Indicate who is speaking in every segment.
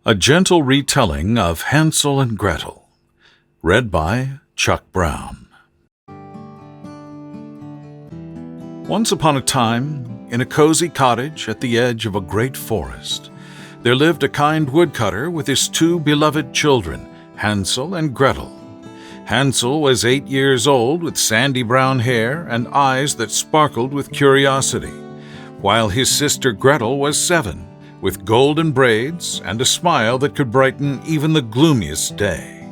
Speaker 1: A gentle retelling of Hansel and Gretel, read by Chuck Brown. Once upon a time, in a cozy cottage at the edge of a great forest, there lived a kind woodcutter with his two beloved children, Hansel and Gretel. Hansel was 8 years old with sandy brown hair and eyes that sparkled with curiosity, while his sister Gretel was 7, with golden braids and a smile that could brighten even the gloomiest day.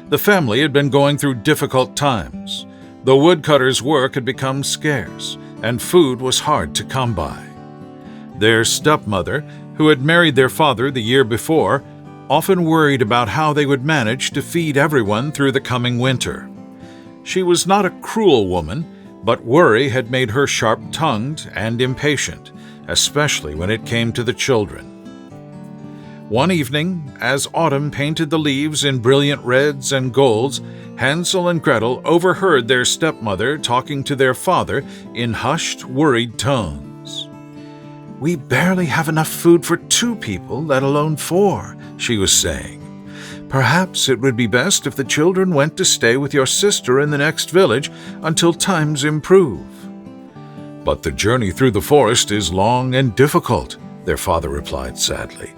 Speaker 1: The family had been going through difficult times. The woodcutter's work had become scarce, and food was hard to come by. Their stepmother, who had married their father the year before, often worried about how they would manage to feed everyone through the coming winter. She was not a cruel woman, but worry had made her sharp-tongued and impatient, especially when it came to the children. One evening, as autumn painted the leaves in brilliant reds and golds, Hansel and Gretel overheard their stepmother talking to their father in hushed, worried tones. "We barely have enough food for 2 people, let alone 4, she was saying. "Perhaps it would be best if the children went to stay with your sister in the next village until times improve." "But the journey through the forest is long and difficult," their father replied sadly,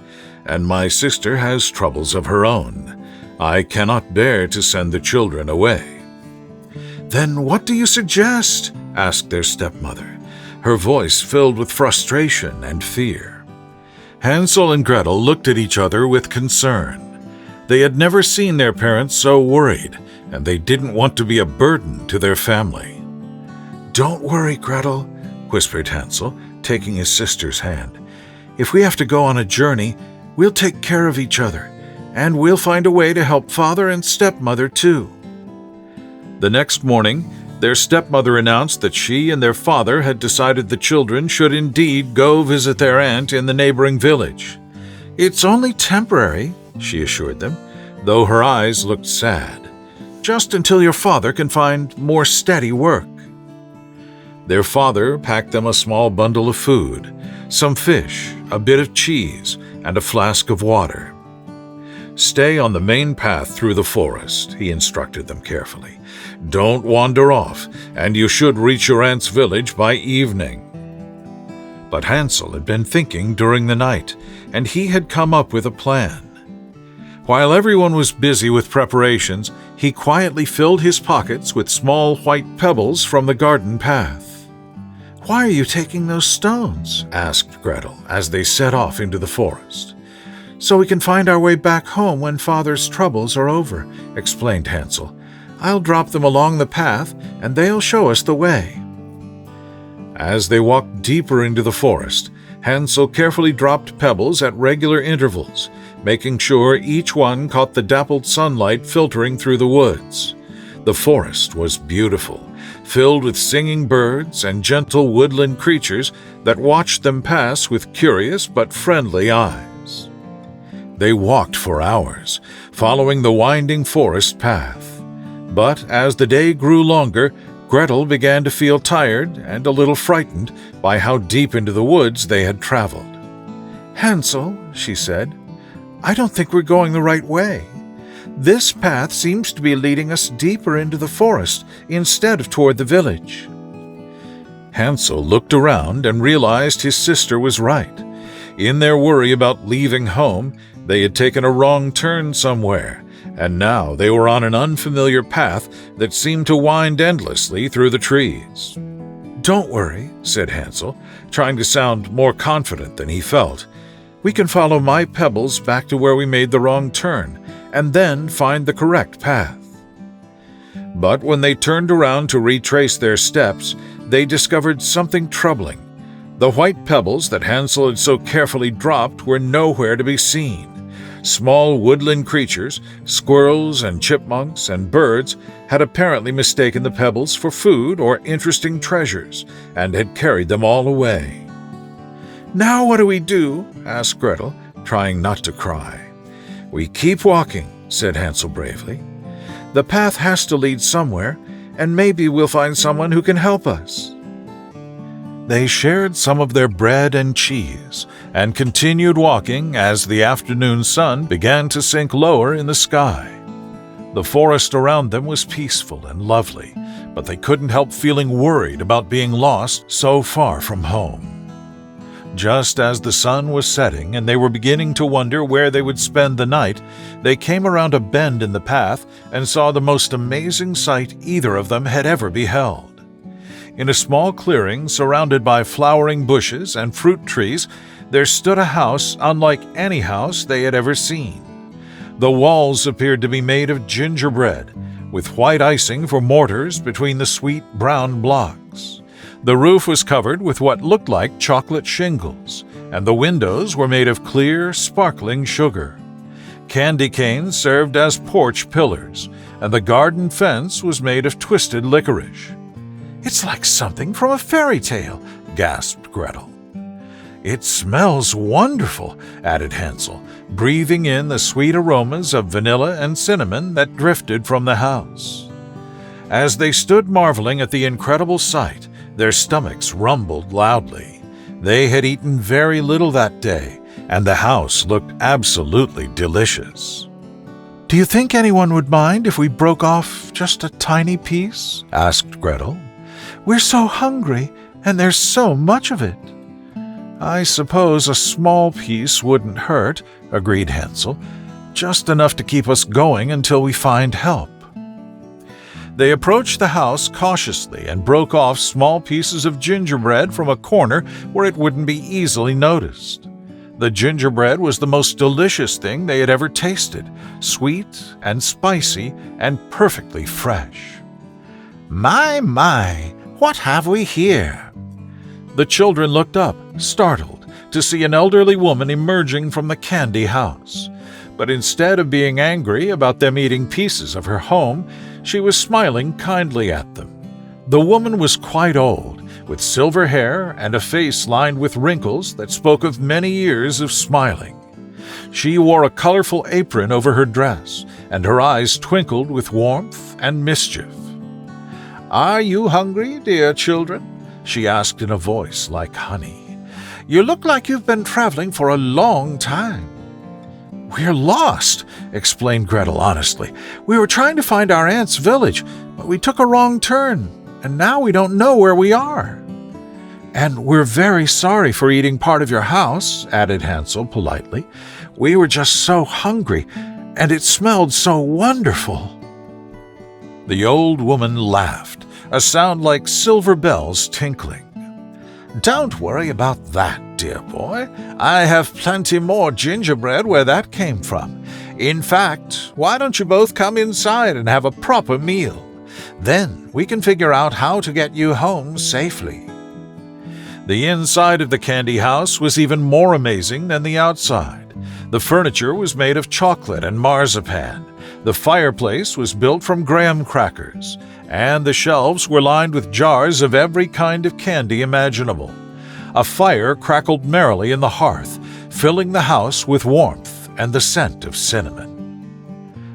Speaker 1: "and my sister has troubles of her own. I cannot bear to send the children away." "Then what do you suggest?" asked their stepmother, her voice filled with frustration and fear. Hansel and Gretel looked at each other with concern. They had never seen their parents so worried, and they didn't want to be a burden to their family. "Don't worry, Gretel," whispered Hansel, taking his sister's hand. "If we have to go on a journey, we'll take care of each other, and we'll find a way to help father and stepmother too." The next morning, their stepmother announced that she and their father had decided the children should indeed go visit their aunt in the neighboring village. "It's only temporary," she assured them, though her eyes looked sad. "Just until your father can find more steady work." Their father packed them a small bundle of food, some fish, a bit of cheese, and a flask of water. "Stay on the main path through the forest," he instructed them carefully. "Don't wander off, and you should reach your aunt's village by evening." But Hansel had been thinking during the night, and he had come up with a plan. While everyone was busy with preparations, he quietly filled his pockets with small white pebbles from the garden path. "Why are you taking those stones?" asked Gretel as they set off into the forest. "So we can find our way back home when Father's troubles are over," explained Hansel. "I'll drop them along the path, and they'll show us the way." As they walked deeper into the forest, Hansel carefully dropped pebbles at regular intervals, making sure each one caught the dappled sunlight filtering through the woods. The forest was beautiful, filled with singing birds and gentle woodland creatures that watched them pass with curious but friendly eyes. They walked for hours, following the winding forest path. But as the day grew longer, Gretel began to feel tired and a little frightened by how deep into the woods they had traveled. "Hansel," she said, "I don't think we're going the right way. This path seems to be leading us deeper into the forest instead of toward the village." Hansel looked around and realized his sister was right. In their worry about leaving home, they had taken a wrong turn somewhere, and now they were on an unfamiliar path that seemed to wind endlessly through the trees. "Don't worry," said Hansel, trying to sound more confident than he felt. "We can follow my pebbles back to where we made the wrong turn, and then find the correct path." But when they turned around to retrace their steps, they discovered something troubling. The white pebbles that Hansel had so carefully dropped were nowhere to be seen. Small woodland creatures, squirrels and chipmunks and birds, had apparently mistaken the pebbles for food or interesting treasures, and had carried them all away. "Now what do we do?" asked Gretel, trying not to cry. "We keep walking," said Hansel bravely. "The path has to lead somewhere, and maybe we'll find someone who can help us." They shared some of their bread and cheese and continued walking as the afternoon sun began to sink lower in the sky. The forest around them was peaceful and lovely, but they couldn't help feeling worried about being lost so far from home. Just as the sun was setting and they were beginning to wonder where they would spend the night, they came around a bend in the path and saw the most amazing sight either of them had ever beheld. In a small clearing surrounded by flowering bushes and fruit trees, there stood a house unlike any house they had ever seen. The walls appeared to be made of gingerbread, with white icing for mortars between the sweet brown blocks. The roof was covered with what looked like chocolate shingles, and the windows were made of clear, sparkling sugar. Candy canes served as porch pillars, and the garden fence was made of twisted licorice. "It's like something from a fairy tale," gasped Gretel. "It smells wonderful," added Hansel, breathing in the sweet aromas of vanilla and cinnamon that drifted from the house. As they stood marveling at the incredible sight, their stomachs rumbled loudly. They had eaten very little that day, and the house looked absolutely delicious. "Do you think anyone would mind if we broke off just a tiny piece?" asked Gretel. "We're so hungry, and there's so much of it." "I suppose a small piece wouldn't hurt," agreed Hansel, "just enough to keep us going until we find help." They approached the house cautiously and broke off small pieces of gingerbread from a corner where it wouldn't be easily noticed. The gingerbread was the most delicious thing they had ever tasted, sweet and spicy and perfectly fresh. My, what have we here?" The children looked up, startled, to see an elderly woman emerging from the candy house. But instead of being angry about them eating pieces of her home, she was smiling kindly at them. The woman was quite old, with silver hair and a face lined with wrinkles that spoke of many years of smiling. She wore a colorful apron over her dress, and her eyes twinkled with warmth and mischief. "Are you hungry, dear children?" she asked in a voice like honey. "You look like you've been traveling for a long time." "We're lost," explained Gretel honestly. "We were trying to find our aunt's village, but we took a wrong turn, and now we don't know where we are." "And we're very sorry for eating part of your house," added Hansel politely. "We were just so hungry, and it smelled so wonderful." The old woman laughed, a sound like silver bells tinkling. "Don't worry about that, dear boy. I have plenty more gingerbread where that came from. In fact, why don't you both come inside and have a proper meal? Then we can figure out how to get you home safely." The inside of the candy house was even more amazing than the outside. The furniture was made of chocolate and marzipan. The fireplace was built from graham crackers, and the shelves were lined with jars of every kind of candy imaginable. A fire crackled merrily in the hearth, filling the house with warmth and the scent of cinnamon.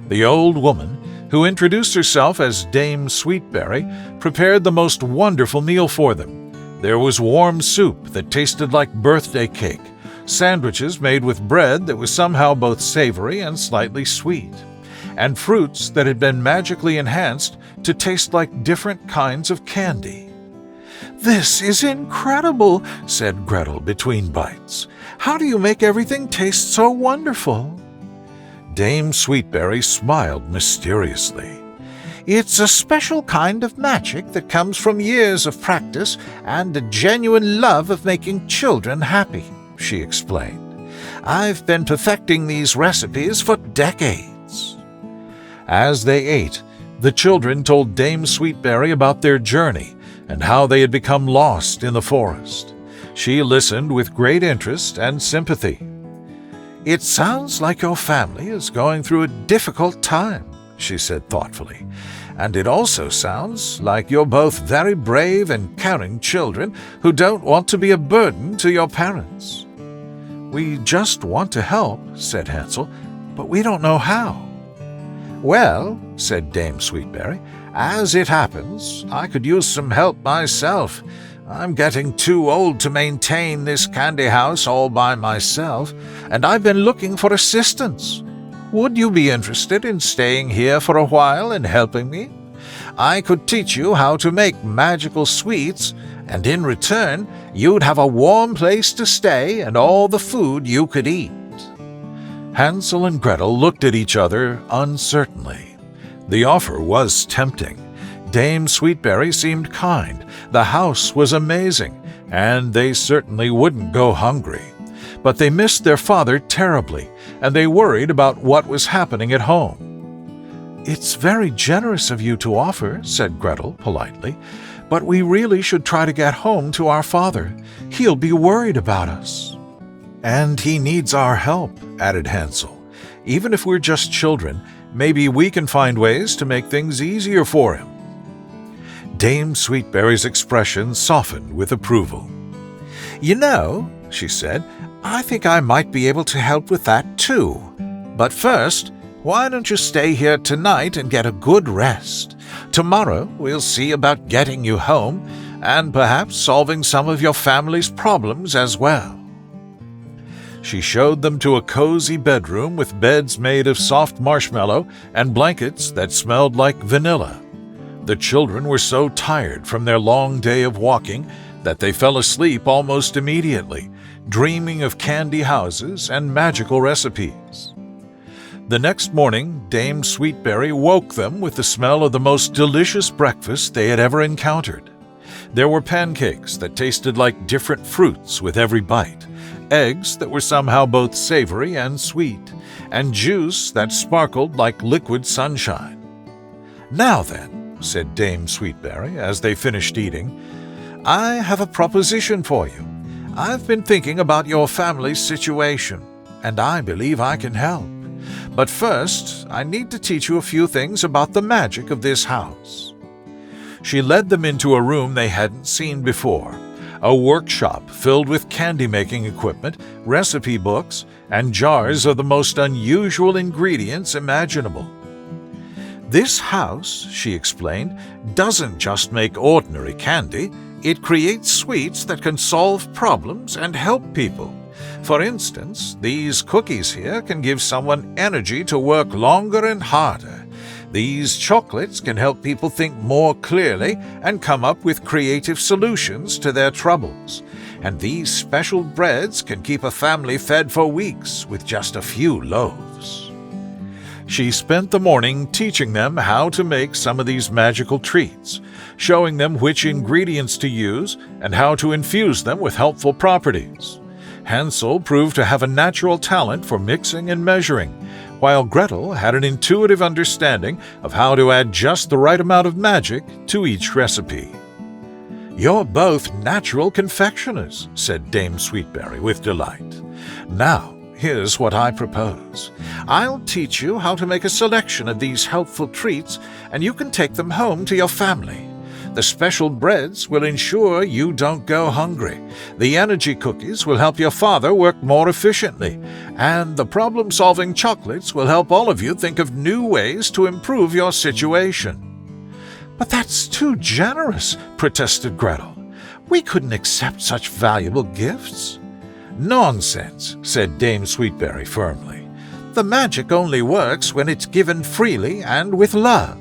Speaker 1: The old woman, who introduced herself as Dame Sweetberry, prepared the most wonderful meal for them. There was warm soup that tasted like birthday cake, sandwiches made with bread that was somehow both savory and slightly sweet, and fruits that had been magically enhanced to taste like different kinds of candy. "This is incredible," said Gretel between bites. "How do you make everything taste so wonderful?" Dame Sweetberry smiled mysteriously. "It's a special kind of magic that comes from years of practice and a genuine love of making children happy," she explained. "I've been perfecting these recipes for decades." As they ate, the children told Dame Sweetberry about their journey and how they had become lost in the forest. She listened with great interest and sympathy. "It sounds like your family is going through a difficult time," she said thoughtfully. "And it also sounds like you're both very brave and caring children who don't want to be a burden to your parents." "We just want to help," said Hansel, "but we don't know how." "Well," said Dame Sweetberry, "as it happens, I could use some help myself.
Speaker 2: I'm getting too old to maintain this candy house all by myself, and I've been looking for assistance. Would you be interested in staying here for a while and helping me? I could teach you how to make magical sweets, and in return, you'd have a warm place to stay and all the food you could eat."
Speaker 1: Hansel and Gretel looked at each other uncertainly. The offer was tempting. Dame Sweetberry seemed kind, the house was amazing, and they certainly wouldn't go hungry. But they missed their father terribly, and they worried about what was happening at home. "It's very generous of you to offer," said Gretel politely, "but we really should try to get home to our father. He'll be worried about us." "And he needs our help," added Hansel. "Even if we're just children, maybe we can find ways to make things easier for him." Dame Sweetberry's expression softened with approval.
Speaker 2: "You know," she said, "I think I might be able to help with that too. But first, why don't you stay here tonight and get a good rest? Tomorrow we'll see about getting you home and perhaps solving some of your family's problems as well." She showed them to a cozy bedroom with beds made of soft marshmallow and blankets that smelled like vanilla. The children were so tired from their long day of walking that they fell asleep almost immediately, dreaming of candy houses and magical recipes. The next morning, Dame Sweetberry woke them with the smell of the most delicious breakfast they had ever encountered. There were pancakes that tasted like different fruits with every bite, eggs that were somehow both savory and sweet, and juice that sparkled like liquid sunshine. "Now then," said Dame Sweetberry as they finished eating, "I have a proposition for you. I've been thinking about your family's situation, and I believe I can help. But first, I need to teach you a few things about the magic of this house." She led them into a room they hadn't seen before, a workshop filled with candy-making equipment, recipe books, and jars of the most unusual ingredients imaginable. "This house," she explained, "doesn't just make ordinary candy. It creates sweets that can solve problems and help people. For instance, these cookies here can give someone energy to work longer and harder. These chocolates can help people think more clearly and come up with creative solutions to their troubles. And these special breads can keep a family fed for weeks with just a few loaves." She spent the morning teaching them how to make some of these magical treats, showing them which ingredients to use and how to infuse them with helpful properties. Hansel proved to have a natural talent for mixing and measuring, while Gretel had an intuitive understanding of how to add just the right amount of magic to each recipe. "You're both natural confectioners," said Dame Sweetberry with delight. "Now, here's what I propose. I'll teach you how to make a selection of these helpful treats, and you can take them home to your family. The special breads will ensure you don't go hungry. The energy cookies will help your father work more efficiently, and the problem-solving chocolates will help all of you think of new ways to improve your situation." "But that's too generous," protested Gretel. "We couldn't accept such valuable gifts." "Nonsense," said Dame Sweetberry firmly. "The magic only works when it's given freely and with love.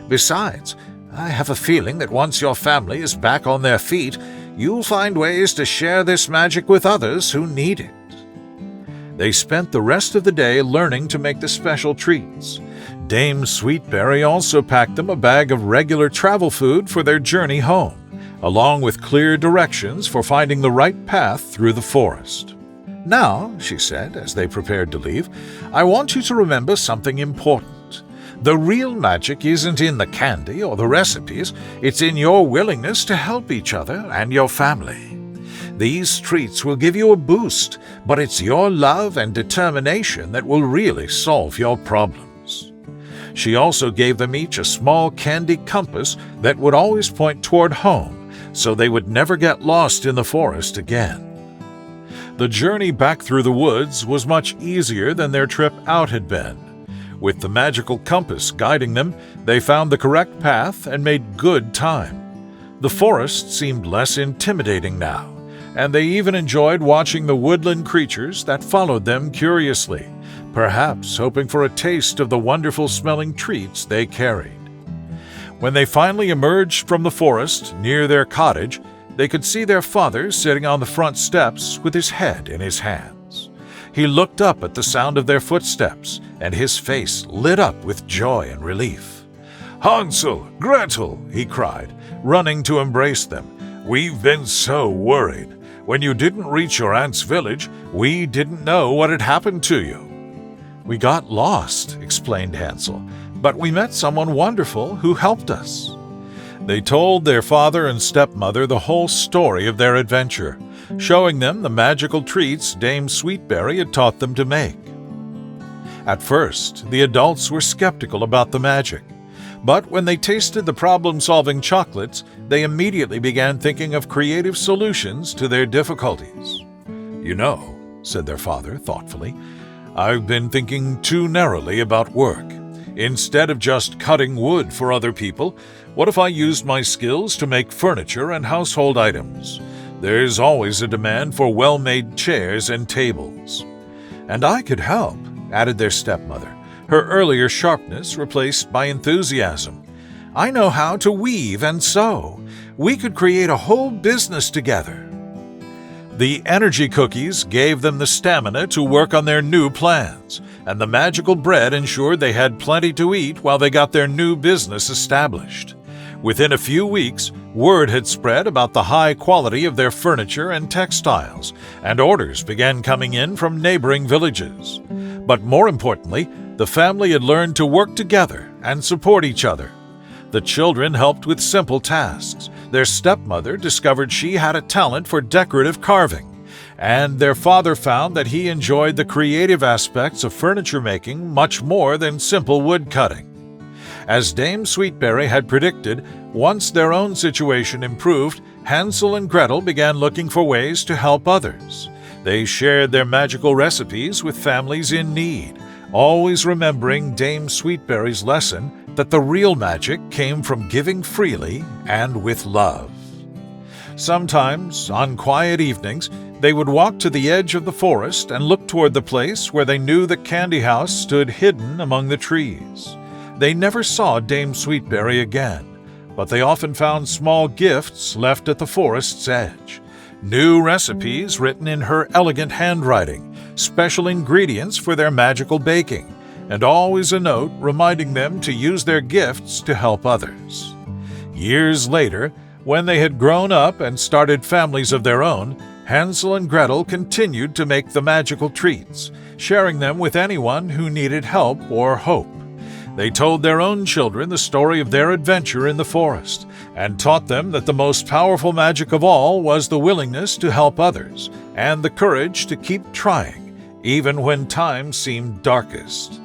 Speaker 2: Besides, I have a feeling that once your family is back on their feet, you'll find ways to share this magic with others who need it." They spent the rest of the day learning to make the special treats. Dame Sweetberry also packed them a bag of regular travel food for their journey home, along with clear directions for finding the right path through the forest. "Now," she said as they prepared to leave, "I want you to remember something important. The real magic isn't in the candy or the recipes, it's in your willingness to help each other and your family. These treats will give you a boost, but it's your love and determination that will really solve your problems." She also gave them each a small candy compass that would always point toward home, so they would never get lost in the forest again. The journey back through the woods was much easier than their trip out had been. With the magical compass guiding them, they found the correct path and made good time.
Speaker 1: The forest seemed less intimidating now, and they even enjoyed watching the woodland creatures that followed them curiously, perhaps hoping for a taste of the wonderful-smelling treats they carried. When they finally emerged from the forest near their cottage, they could see their father sitting on the front steps with his head in his hands. He looked up at the sound of their footsteps, and his face lit up with joy and relief. "Hansel, Gretel!" he cried, running to embrace them. "We've been so worried. When you didn't reach your aunt's village, we didn't know what had happened to you." "We got lost," explained Hansel, "but we met someone wonderful who helped us." They told their father and stepmother the whole story of their adventure, showing them the magical treats Dame Sweetberry had taught them to make. At first, the adults were skeptical about the magic, but when they tasted the problem-solving chocolates, they immediately began thinking of creative solutions to their difficulties. "You know," said their father thoughtfully, "I've been thinking too narrowly about work. Instead of just cutting wood for other people, what if I used my skills to make furniture and household items? There's always a demand for well-made chairs and tables." "And I could help," added their stepmother, her earlier sharpness replaced by enthusiasm. "I know how to weave and sew. We could create a whole business together." The energy cookies gave them the stamina to work on their new plans, and the magical bread ensured they had plenty to eat while they got their new business established. Within a few weeks, word had spread about the high quality of their furniture and textiles, and orders began coming in from neighboring villages. But more importantly, the family had learned to work together and support each other. The children helped with simple tasks. Their stepmother discovered she had a talent for decorative carving, and their father found that he enjoyed the creative aspects of furniture making much more than simple wood cutting. As Dame Sweetberry had predicted, once their own situation improved, Hansel and Gretel began looking for ways to help others. They shared their magical recipes with families in need, always remembering Dame Sweetberry's lesson that the real magic came from giving freely and with love. Sometimes, on quiet evenings, they would walk to the edge of the forest and look toward the place where they knew the candy house stood hidden among the trees. They never saw Dame Sweetberry again, but they often found small gifts left at the forest's edge. New recipes written in her elegant handwriting, special ingredients for their magical baking, and always a note reminding them to use their gifts to help others. Years later, when they had grown up and started families of their own, Hansel and Gretel continued to make the magical treats, sharing them with anyone who needed help or hope. They told their own children the story of their adventure in the forest, and taught them that the most powerful magic of all was the willingness to help others, and the courage to keep trying, even when times seemed darkest.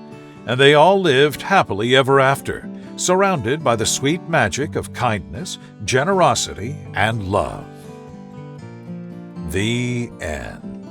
Speaker 1: And they all lived happily ever after, surrounded by the sweet magic of kindness, generosity, and love. The end.